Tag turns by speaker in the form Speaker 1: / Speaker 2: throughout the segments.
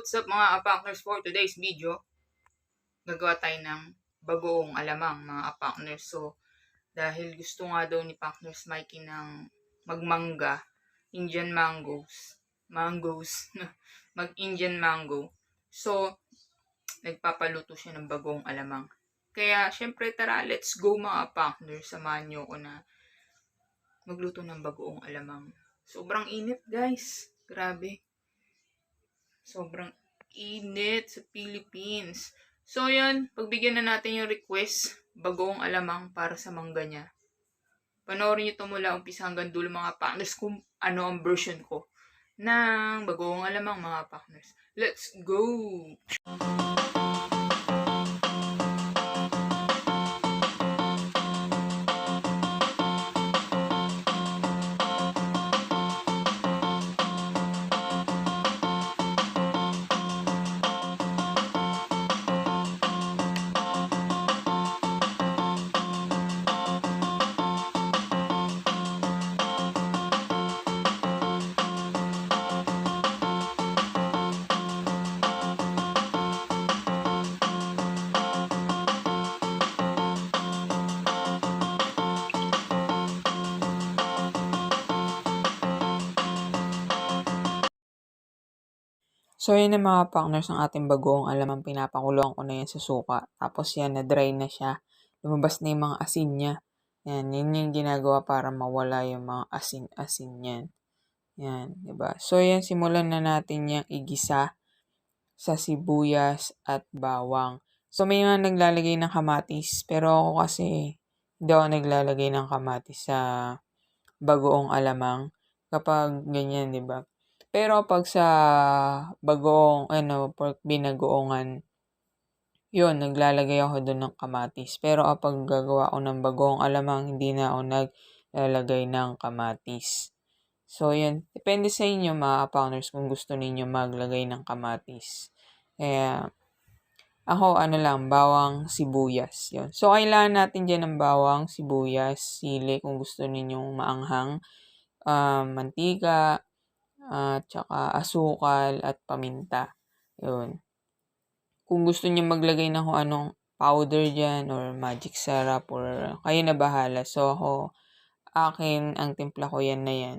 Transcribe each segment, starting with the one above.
Speaker 1: What's up mga partners, for today's video, gagawa tayo ng bagoong alamang mga partners. So, dahil gusto nga daw ni partners Mikey ng magmangga, Indian mangoes, mag-Indian mango. So, nagpapaluto siya ng bagoong alamang. Kaya, syempre tara, let's go mga partners. Samahan nyo ko na magluto ng bagoong alamang. Sobrang init guys, grabe. Sobrang init sa Philippines. So, yun. Pagbigyan na natin yung request, bagoong alamang para sa mangga niya. Panoorin nyo ito mula umpisa hanggang dulo mga partners kung ano ang version ko ng bagoong alamang mga partners. Let's go!
Speaker 2: So, yun na mga partners ng ating bagoong alamang pinapakuluan ko na yan sa suka. Tapos yan, na-dry na siya. Lumabas na yung mga asin niya. Yan, yun yung ginagawa para mawala yung mga asin-asin yan. Yan, diba? So, yan, simulan na natin yung igisa sa sibuyas at bawang. So, may mga naglalagay ng kamatis. Pero ako kasi, hindi ako naglalagay ng kamatis sa bagoong alamang. Kapag ganyan, diba? Pero pag sa bagoong, pork binagoongan, yun, naglalagay ako doon ng kamatis. Pero kapag gagawa ako ng bagoong alamang, hindi na ako naglalagay ng kamatis. So, yun. Depende sa inyo, mga partners, kung gusto ninyo maglagay ng kamatis. Kaya, ako, bawang, sibuyas. Yun. So, kailangan natin dyan ng bawang, sibuyas, sili, kung gusto ninyong maanghang, mantika, tsaka asukal at paminta. Yun. Kung gusto niyo maglagay ng kung anong powder dyan or magic syrup or kayo na bahala. So akin, ang timpla ko yan na yan.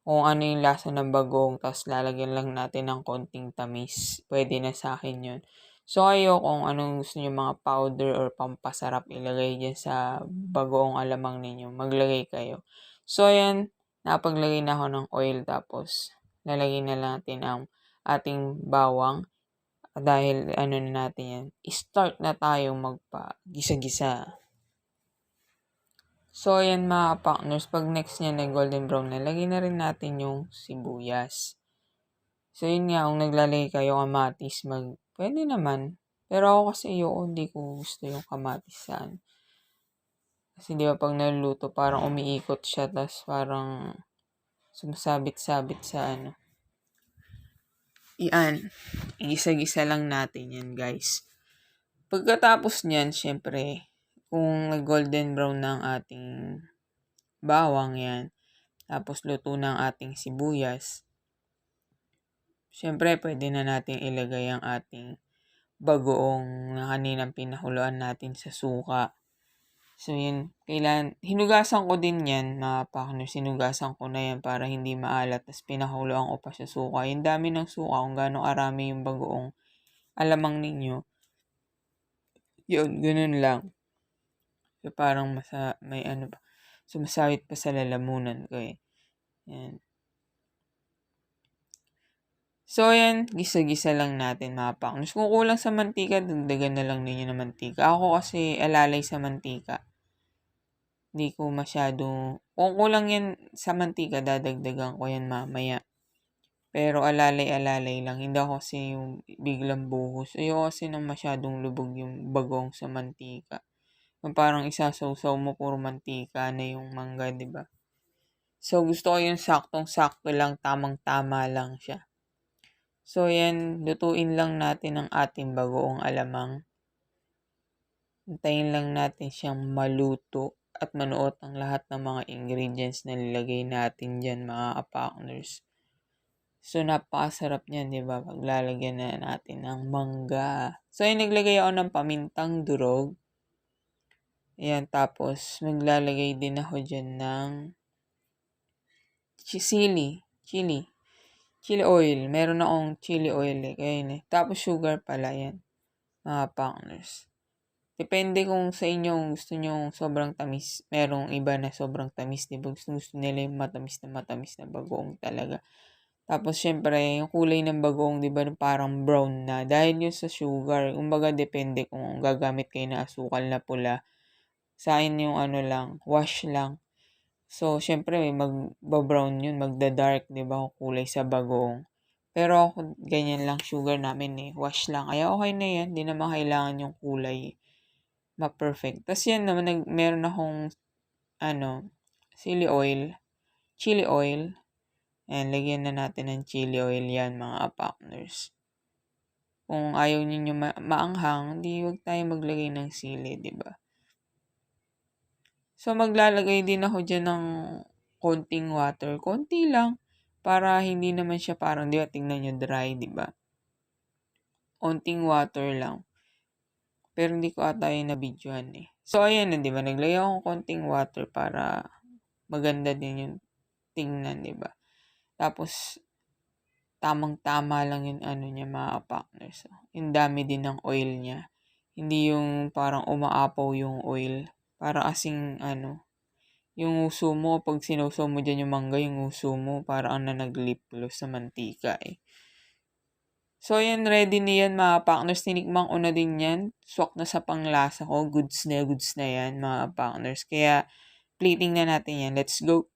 Speaker 2: Kung ano yung lasa ng bagong, tapos lalagyan lang natin ng konting tamis. Pwede na sa akin yun. So kayo, kung anong gusto niyo mga powder or pampasarap ilagay dyan sa bagoong alamang ninyo, maglagay kayo. So yan, napaglagay na ako ng oil tapos lalagay na natin ang ating bawang. Dahil na natin yan, start na tayong magpa-gisa-gisa. So, ayan mga partners, pag next niya na golden brown na, lagay na rin natin yung sibuyas. So, yun nga, kung naglalagay kayo kamatis, pwede naman. Pero ako kasi hindi ko gusto yung kamatis saan. Kasi di ba pag naluluto, parang umiikot siya, tapos parang sumasabit-sabit sa Iyan, igisa-gisa lang natin yan guys. Pagkatapos niyan, syempre, kung golden brown na ang ating bawang yan, tapos luto na ang ating sibuyas, syempre, pwede na natin ilagay ang ating bagoong na kaninang pinahuluan natin sa suka. So, yun, hinugasan ko din yan, mga partners, hinugasan ko na yan para hindi maalat, tapos pinahuluan ko pa sa suka. Yung dami ng suka, kung gaano karami yung bagoong alamang ninyo, yun, ganun lang. So, parang sumasawit pa sa lalamunan ko eh. Yan. So, yan, gisa-gisa lang natin mga partners. Kung kulang sa mantika, dagdagan na lang ninyo ng mantika. Ako kasi alalay sa mantika. Hindi ko kung kulang yan sa mantika, dadagdagan ko yan mamaya. Pero alalay-alalay lang. Hindi ako kasi yung biglang buhos. Ayoko kasi nang masyadong lubog yung bagong sa mantika. Parang isasawsaw mo, puro mantika na yung mangga, di ba? So, gusto ko yung saktong-sakto lang, tamang-tama lang siya. So, yan, lutuin lang natin ang ating bagoong alamang. Hintayin lang natin siyang maluto at manuot ang lahat ng mga ingredients na nilagay natin dyan, mga partners. So, napakasarap niyan, di ba? Paglalagyan na natin ng mangga. So, ayun, naglagay ako ng pamintang durog. Ayan, tapos maglalagay din ako dyan ng chili oil. Meron akong chili oil eh. Kaya yun eh. Tapos sugar pala yan, mga partners. Depende kung sa inyo gusto nyo sobrang tamis. Merong iba na sobrang tamis, diba? Gusto nila yung matamis na bagoong talaga. Tapos, syempre, yung kulay ng bagoong, diba, parang brown na. Dahil yun sa sugar. Kumbaga, depende kung gagamit kayo na asukal na pula. Sa akin yung lang, wash lang. So, syempre, mag-brown yun, magda-dark, diba, kung kulay sa bagoong. Pero, ganyan lang sugar namin eh. Wash lang. Kaya okay na yan. Di naman kailangan yung kulay ma-perfect. Tapos yan naman, meron akong, chili oil. Ayan, lagyan na natin ng chili oil yan, mga partners. Kung ayaw ninyo maanghang, di huwag tayo maglagay ng sili, di ba? So, maglalagay din ako dyan ng konting water. Konti lang. Para hindi naman siya parang, di ba, tingnan nyo dry, di ba? Konting water lang. Pero hindi ko ata yung na-videohan eh. So, ayan na, di ba? Naglagay akong konting water para maganda din yung tingnan, di ba? Tapos, tamang-tama lang yung niya, mga partners. Yung dami din ng oil niya. Hindi yung parang umaapaw yung oil. Para kasing, yung uso mo, pag sinuso mo dyan yung mangga, yung uso mo, parang naglip gloss sa mantika eh. So, yan, ready na yan, mga partners. Tinikmang ko na din yan. Swak na sa panglasa ko. Goods na yan, mga partners. Kaya, plating na natin yan. Let's go.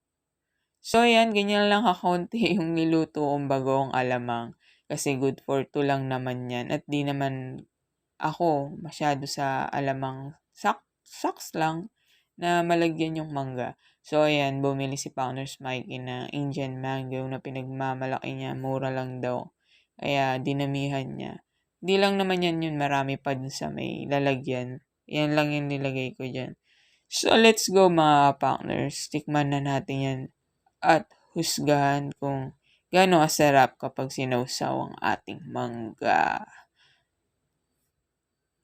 Speaker 2: So, yan, ganyan lang kakunti yung niluto kong bagoong alamang. Kasi good for 2 lang naman yan. At di naman ako masyado sa alamang saks lang na malagyan yung mangga. So, ayan, bumili si Partners Mikey na Indian mango na pinagmamalaki niya. Mura lang daw. Kaya, dinamihan niya. Di lang naman yan yun. Marami pa dun sa may lalagyan. Yan lang yung nilagay ko dyan. So, let's go, mga partners. Tikman na natin yan. At husgahan kung gaano kasarap kapag sinawsaw ang ating mangga.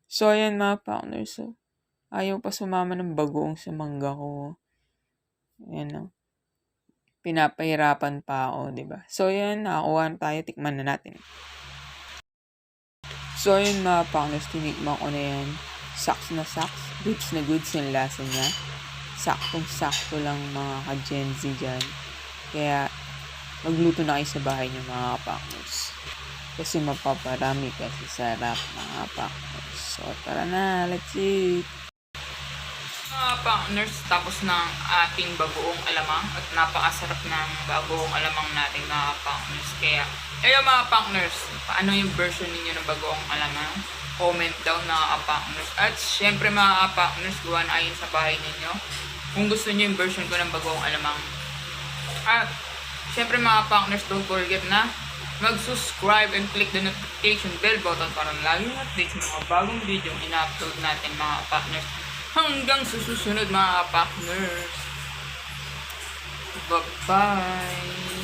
Speaker 2: So, ayan, mga partners. So, ayaw pa sumama ng bagoong sa mangga ko. Ayan o. Pinapahirapan pa ako, diba? So, ayan, nakakuha na tayo. Tikman na natin. So, ayan, mga partners. Tinikman ko na yan. Saks na saks. Goods na goods yung lasa niya. Saktong-sakto lang, mga ka-Gen Z dyan. Kaya, magluto na kayo sa bahay niyo, mga partners. Kasi mapaparami kasi sarap, mga partners. So, tara na. Let's eat.
Speaker 1: Mga partners, tapos ng ating bagoong alamang. At napakasarap ng bagoong alamang natin, mga partners. Kaya, ayun, mga partners, paano yung version ninyo ng bagoong alamang? Comment down, mga partners. At syempre, mga partners, gawa na ayun sa bahay ninyo. Kung gusto niyo yung version ko ng bagoong alamang. At, syempre, mga partners, don't forget na mag-subscribe and click the notification bell button para lagi update sa mga bagong video ina-upload natin, mga partners. Hanggang sa susunod, mga partners. Bye-bye!